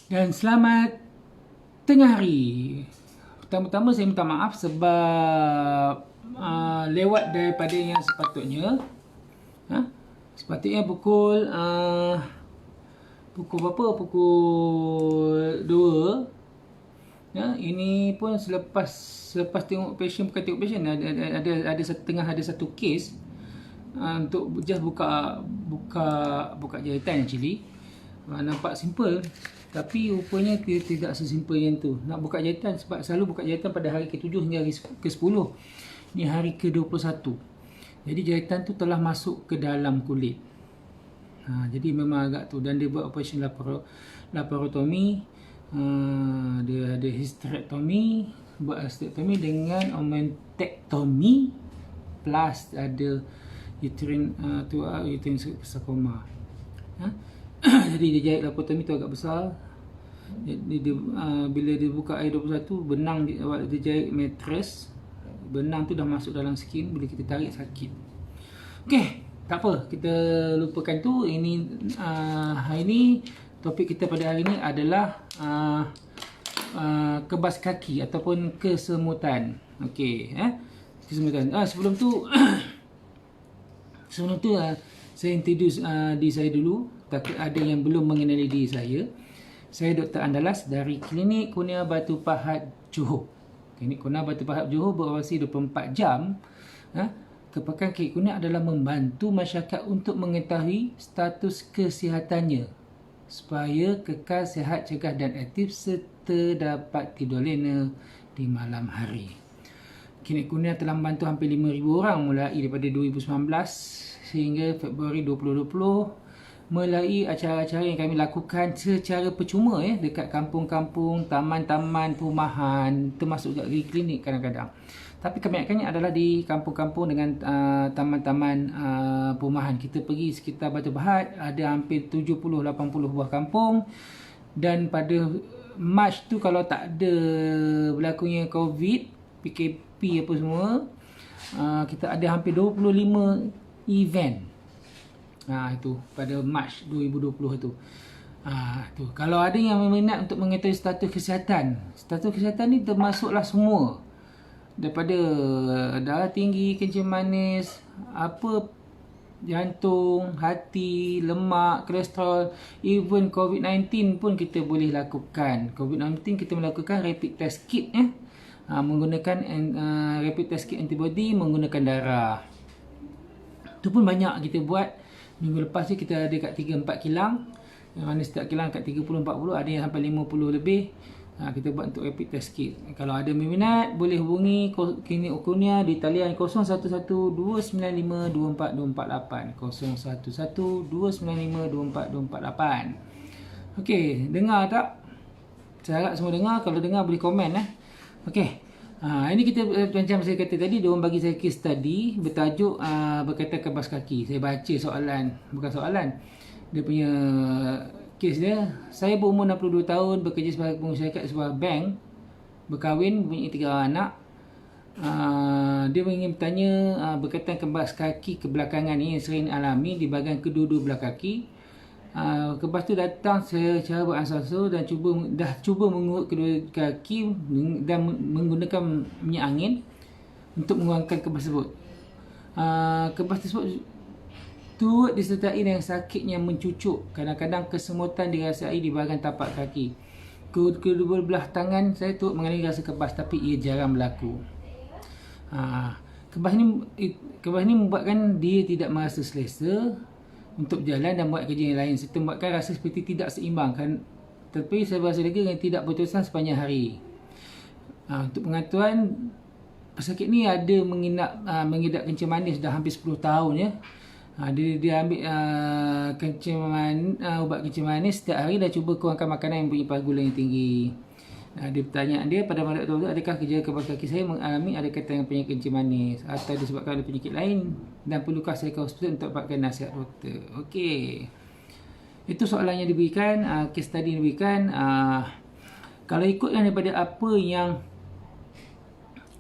Dan selamat tengah hari. Pertama-tama saya minta maaf sebab lewat daripada yang sepatutnya. Sepatutnya pukul berapa? Pukul 2. Ini pun selepas tengok patient, bukan tengok patient, ada satu kes untuk just buka jahitan actually. Nampak simple, tapi rupanya tidak sesimpel yang tu. Nak buka jahitan, sebab selalu buka jahitan pada hari ke-7 hingga hari ke-10. Ni hari ke-21. Jadi jahitan tu telah masuk ke dalam kulit. Jadi memang agak tu. Dan dia buat operation laparotomi. Dia ada hysterectomy, buat hysterectomy dengan omentektomi, plus ada uterine sarcoma. Jadi dia jahit laparotomi tu agak besar. Jadi bila dia buka air 21, benang dia jahit mattress, benang tu dah masuk dalam skin. Bila kita tarik sakit. Okey, tak apa, kita lupakan tu. Ini hari ni topik kita pada hari ni adalah kebas kaki ataupun kesemutan. Okey, kesemutan. Sebelum tu saya introduce diri saya dulu. Takut ada yang belum mengenali diri saya. Saya Dr. Andalas dari Klinik Kurnia Batu Pahat Johor. Klinik Kurnia Batu Pahat Johor beroperasi 24 jam. Kepakan Klinik Kurnia adalah membantu masyarakat untuk mengetahui status kesihatannya supaya kekal sihat, cegah dan aktif serta dapat tidur lena di malam hari. Klinik Kurnia telah membantu hampir 5,000 orang mulai daripada 2019 sehingga Februari 2020 melalui acara-acara yang kami lakukan secara percuma dekat kampung-kampung, taman-taman perumahan, termasuk juga di klinik kadang-kadang. Tapi kebanyakannya adalah di kampung-kampung dengan taman-taman perumahan. Kita pergi sekitar Batu Pahat, ada hampir 70-80 buah kampung. Dan pada Mac tu, kalau tak ada berlakunya COVID, PKP apa semua, kita ada hampir 25 event. Itu pada Mac 2020 tu. Tu. Kalau ada yang berminat untuk mengetahui status kesihatan. Status kesihatan ni termasuklah semua. Daripada darah tinggi, kencing manis, jantung, hati, lemak, kolesterol, even COVID-19 pun kita boleh lakukan. COVID-19 kita melakukan rapid test kit menggunakan rapid test kit antibody menggunakan darah. Itu pun banyak kita buat. Minggu lepas ni kita ada kat 3-4 kilang. Yang mana setiap kilang kat 30-40, ada yang sampai 50 lebih. Kita buat untuk rapid test kit. Kalau ada minat, boleh hubungi Klinik Kurnia di talian 0112952448. 0112952448. Okey, dengar tak? Saya harap semua dengar. Kalau dengar boleh komen Okey. Ini kita macam saya kata tadi, diorang bagi saya case study bertajuk berkaitan kebas kaki. Saya baca dia punya case dia. Saya berumur 62 tahun, bekerja sebagai pengusaha sebuah bank, berkahwin, mempunyai 3 anak. Dia ingin bertanya berkaitan kebas kaki kebelakangan ni yang sering alami di bahagian kedua-dua belah kaki. Kebas tu datang secara beransur-ansur dan cuba mengurut kedua kaki dan menggunakan minyak angin untuk mengurangkan kebas tersebut. Kebas tersebut turut disertai dengan sakit yang mencucuk. Kadang-kadang kesemutan dirasai di bahagian tapak kaki. Kedua belah tangan saya turut mengalami rasa kebas, tapi ia jarang berlaku. Kebas ni membuatkan dia tidak merasa selesa untuk berjalan dan buat kerja yang lain, serta membuatkan rasa seperti tidak seimbang tapi saya berasa lega dengan tidak berterusan sepanjang hari. Untuk pengetahuan, pesakit ni ada mengidap kencing manis dah hampir 10 tahun Dia ambil ubat kencing manis setiap hari dan cuba kurangkan makanan yang mempunyai gula yang tinggi. Pertanyaan dia pada malam doktor, adakah kerja kebas kaki saya mengalami ada kaitan dengan penyakit kencing manis atau disebabkan ada penyakit lain dan perlukah saya ke hospital untuk dapatkan nasihat doktor? Okey, itu soalan yang diberikan, case study yang diberikan. Kalau ikutkan daripada apa yang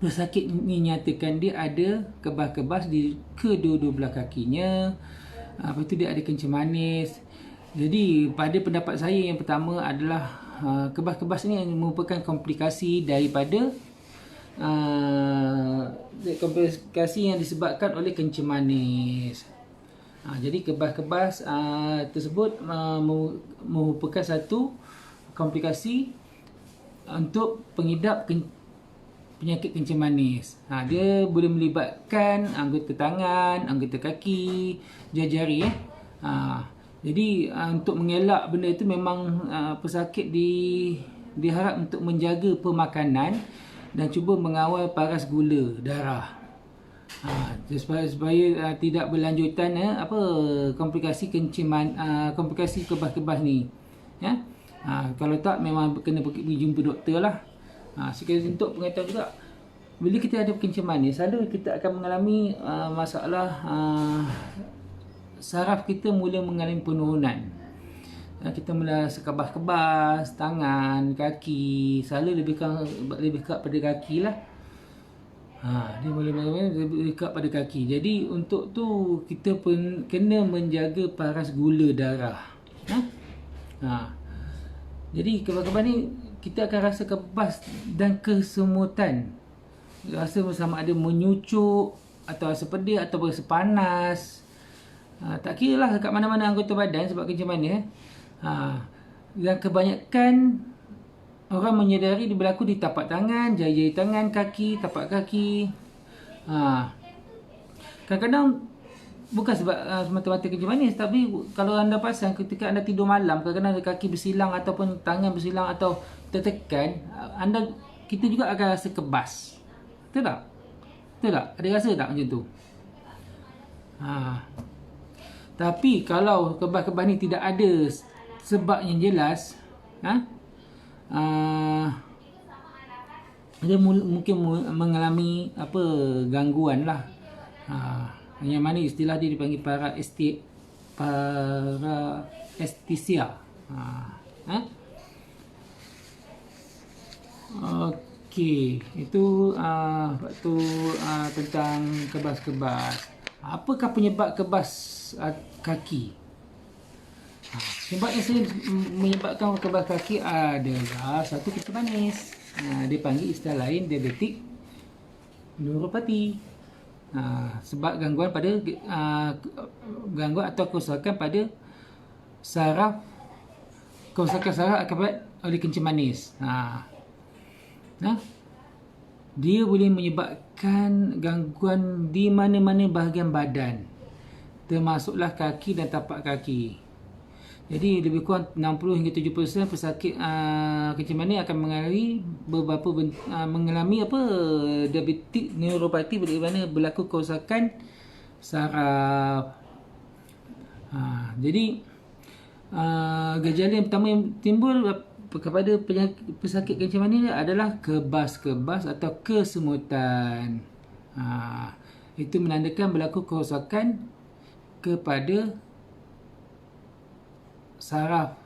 pesakit ini nyatakan, dia ada kebas-kebas di kedua-dua belah kakinya. Lepas tu dia ada kencing manis. Jadi pada pendapat saya, yang pertama adalah kebas-kebas ni merupakan komplikasi daripada komplikasi yang disebabkan oleh kencing manis. Jadi kebas-kebas tersebut merupakan satu komplikasi untuk pengidap penyakit kencing manis. Dia boleh melibatkan anggota tangan, anggota kaki, jari-jari. Jadi untuk mengelak benda itu memang pesakit diharap untuk menjaga pemakanan dan cuba mengawal paras gula darah. Supaya tidak berlanjutan komplikasi komplikasi kebas-kebas ni. Kalau tak memang kena pergi jumpa doktor lah. Sekali untuk pengetahuan juga, bila kita ada kencing manis, selalu kita akan mengalami masalah saraf kita mula mengalami penurunan. Kita mula sekebas-kebas tangan, kaki, selalu lebih dekat pada kaki lah. Dia boleh lebih dekat pada kaki. Jadi untuk tu kita pun kena menjaga paras gula darah. Jadi kebas-kebas ni kita akan rasa kebas dan kesemutan. Rasa sama ada menyucuk atau rasa pedih atau rasa panas. Tak kira lah kat mana-mana anggota badan sebab kencing manis. Dan kebanyakan orang menyedari dia berlaku di tapak tangan, jari-jari tangan, kaki, tapak kaki. Kadang-kadang bukan sebab semata-mata kencing manis, tapi kalau anda perasan ketika anda tidur malam, kadang-kadang kaki bersilang ataupun tangan bersilang atau tertekan, kita juga akan rasa kebas. Betul tak? Betul tak? Ada rasa tak macam tu? Tapi kalau kebas-kebas ni tidak ada sebab yang jelas, dia mungkin mengalami gangguan lah. Yang mana istilah dia dipanggil paraestesia. Okey, itu waktu tentang kebas-kebas. Apakah penyebab kebas kaki? Sebab yang menyebabkan kebas kaki adalah satu, kencing manis. Dia panggil istilah lain diabetik neuropati. Sebab gangguan atau kerosakan pada saraf, kerosakan saraf akibat oleh kencing manis. Dia boleh menyebabkan gangguan di mana-mana bahagian badan, termasuklah kaki dan tapak kaki. Jadi lebih kurang 60 hingga 70% pesakit kencing manis akan mengalami diabetik neuropati, di mana berlaku kerosakan saraf. Jadi gejala yang pertama yang timbul kepada pesakit kencing manis adalah kebas-kebas atau kesemutan. Itu menandakan berlaku kerosakan kepada saraf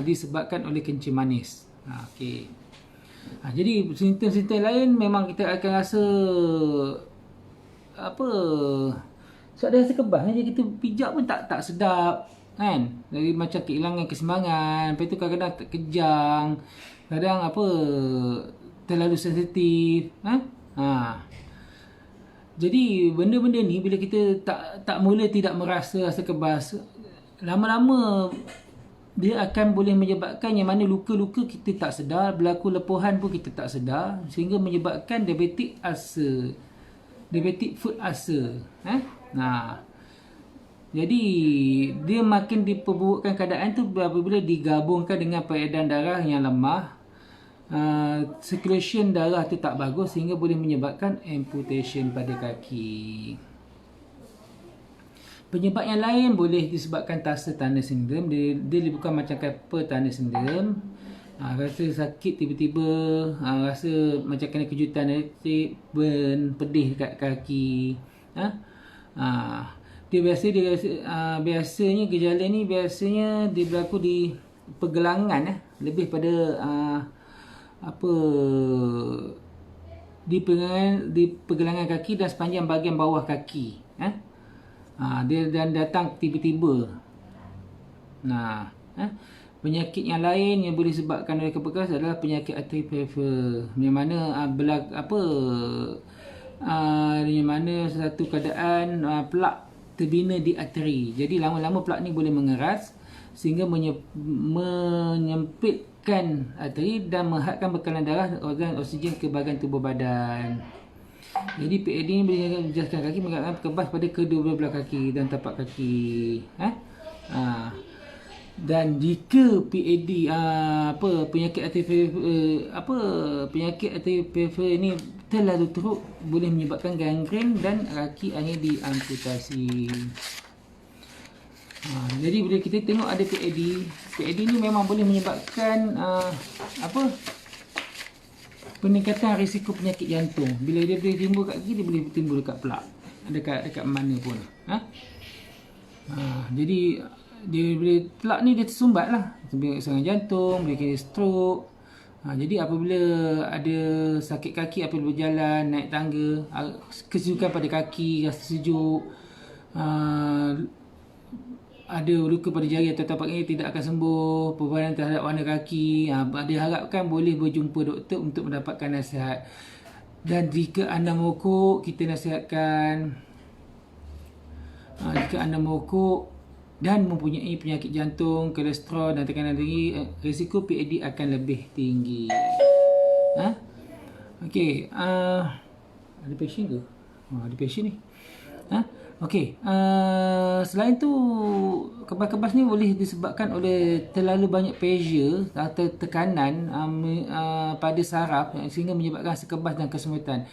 disebabkan oleh kencing manis. Okey. Jadi simptom-simptom lain memang kita akan rasa sebab dia rasa kebas, jadi kita pijak pun tak sedap kan. Dari macam kehilangan keseimbangan, lepas tu kadang-kadang terkejang, kadang terlalu sensitif. Jadi benda-benda ni bila kita tak mula tidak merasa rasa kebas, lama-lama dia akan boleh menyebabkan yang mana luka-luka kita tak sedar, berlaku lepuhan pun kita tak sedar, sehingga menyebabkan diabetic ulcer, diabetic foot ulcer. Jadi dia makin diperburukkan keadaan tu apabila digabungkan dengan peredaran darah yang lemah, circulation darah tu tak bagus, sehingga boleh menyebabkan amputation pada kaki. Penyebab yang lain boleh disebabkan Tarsal Tunnel Syndrome. Dia bukan macam Carpal Tunnel Syndrome. Rasa sakit tiba-tiba, rasa macam kena kejutan elektrik, burn, pedih dekat kaki. Biasanya gejala ni biasanya dia berlaku di pergelangan, lebih pada di pergelangan kaki dan sepanjang bahagian bawah kaki. Dia dan datang tiba-tiba. Penyakit yang lain yang boleh disebabkan oleh kebas adalah penyakit arteri peripheral, yang mana yang mana satu keadaan plak terbina di arteri. Jadi lama-lama plak ni boleh mengeras sehingga menyempitkan arteri dan menghadkan bekalan darah organ oksigen ke bahagian tubuh badan. Jadi PAD ni boleh menjejaskan kaki, mengakibatkan kebas pada kedua belah kaki dan tapak kaki. Dan jika PAD penyakit arteri peripheral ni terlalu teruk, boleh menyebabkan gangren dan kaki akhirnya diamputasi. Jadi bila kita tengok ada PAD ni memang boleh menyebabkan peningkatan risiko penyakit jantung. Bila dia boleh timbul kat kaki, dia boleh timbul dekat plak, dekat mana pun. Jadi dia boleh plak ni dia tersumbat lah, serangan jantung, boleh kena stroke. Jadi apabila ada sakit kaki apabila berjalan, naik tangga, kesejukan pada kaki, rasa sejuk, ada luka pada jari atau tapak kaki tidak akan sembuh, perubahan terhadap warna kaki, diharapkan boleh berjumpa doktor untuk mendapatkan nasihat. Dan jika anda merokok, kita nasihatkan jika anda merokok dan mempunyai penyakit jantung, kolesterol dan tekanan tinggi, risiko PAD akan lebih tinggi. Okey, ada pasien ke? Ada pasien ni. Okey, selain tu kebas-kebas ni boleh disebabkan oleh terlalu banyak pressure atau tekanan pada saraf sehingga menyebabkan sekebas dan kesemutan.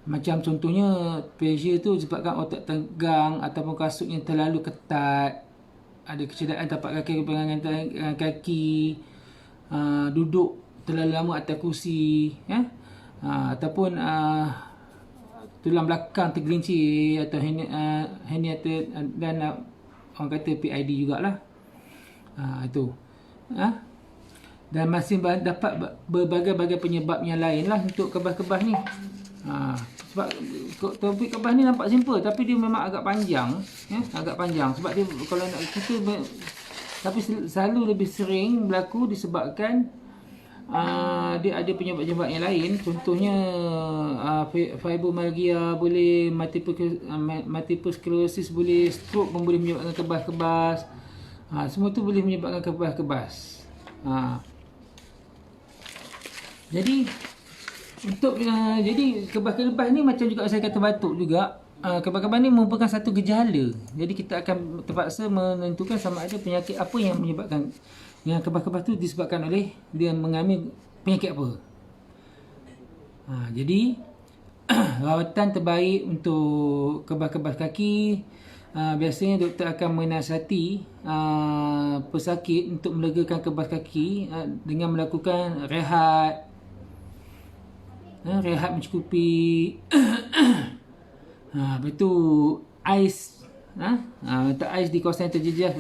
Macam contohnya pressure tu disebabkan otak tegang ataupun kasut yang terlalu ketat, ada kecederaan tapak kaki, pegangan kaki, duduk terlalu lama atas kursi, ataupun tulang belakang tergelincir atau hernia dan orang kata PID jugalah. Itu. Dan masih dapat berbagai-bagai penyebab yang lain lah untuk kebas-kebas ni. Sebab topik kebas ni nampak simple tapi dia memang agak panjang, agak panjang sebab dia kalau nak kita tapi selalu lebih sering berlaku disebabkan dia ada penyebab-penyebab yang lain. Contohnya fibromyalgia boleh, multiple sclerosis boleh, stroke pun boleh menyebabkan kebas-kebas. Semua tu boleh menyebabkan kebas-kebas. Jadi jadi kebas-kebas ni macam juga saya kata batuk juga. Kebas-kebas ni merupakan satu gejala. Jadi kita akan terpaksa menentukan sama ada penyakit apa yang menyebabkan. Yang kebas-kebas tu disebabkan oleh dia mengalami penyakit apa. Jadi rawatan terbaik untuk kebas-kebas kaki, biasanya doktor akan menasihati pesakit untuk melegakan kebas kaki dengan melakukan rehat mencukupi lepas tu ais letak ais di kawasan yang terjejas.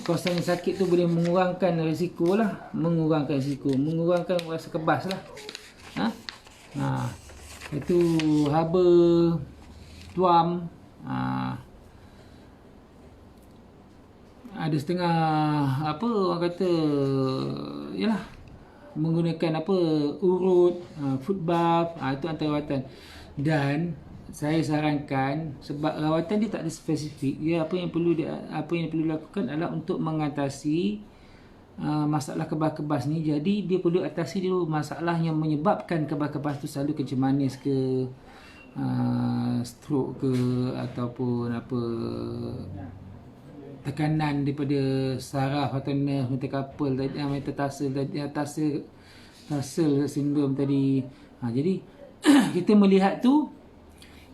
Kawasan yang sakit tu boleh mengurangkan risiko lah, mengurangkan rasa kebas lah. Itu haba, tuam, ada setengah orang kata yalah, menggunakan urut, foot bath, itu antara rawatan. Dan saya sarankan, sebab rawatan dia tak ada spesifik, dia apa yang perlu lakukan adalah untuk mengatasi masalah kebas-kebas ni. Jadi dia perlu atasi dulu masalah yang menyebabkan kebas-kebas tu selalu kencing manis ke, stroke ke, ataupun tekanan daripada saraf atau nerve metacarpal, metatarsal syndrome tadi. Jadi kita melihat tu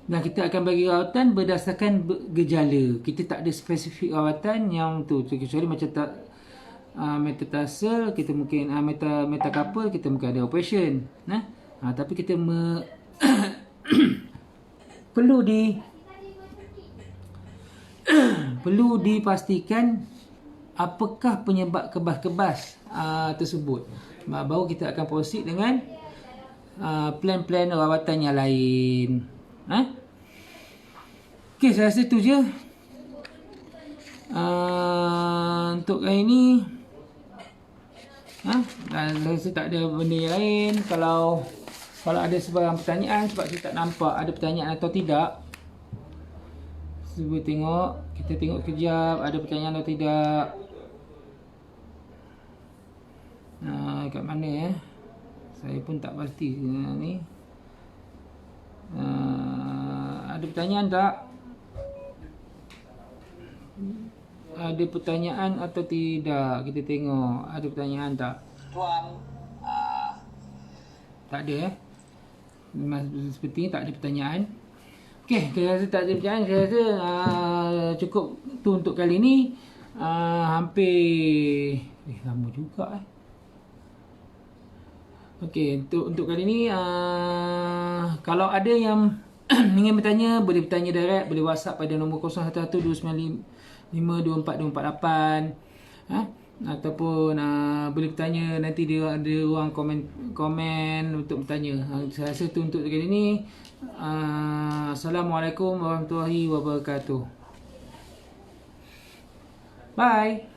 dan kita akan bagi rawatan berdasarkan gejala. Kita tak ada spesifik rawatan yang tu, kecuali macam metatarsal kita mungkin metacarpal kita mungkin ada operation. Tapi kita perlu dipastikan apakah penyebab kebas-kebas tersebut. Baru kita akan proceed dengan plan-plan rawatan yang lain. Okey, saya rasa tu je. untuk kali ni dan rasa tak ada benda yang lain. Kalau ada sebarang pertanyaan, sebab saya tak nampak ada pertanyaan atau tidak. Cuba tengok, kita tengok kejap ada pertanyaan atau tidak. Kat mana saya pun tak pasti ni. Ada pertanyaan tak? Ada pertanyaan atau tidak? Kita tengok ada pertanyaan tak? Tuan, Tak ada sepertinya tak ada pertanyaan. Okey, saya rasa tak ada pertanyaan. Saya rasa cukup tu untuk kali ni. Hampir lama juga Okey, untuk kali ni kalau ada yang ingin bertanya, boleh bertanya direct, boleh WhatsApp pada nombor 0112952448 ataupun boleh bertanya, nanti dia ada ruang komen untuk bertanya. Saya rasa tu untuk kali ni. Assalamualaikum warahmatullahi wabarakatuh. Bye.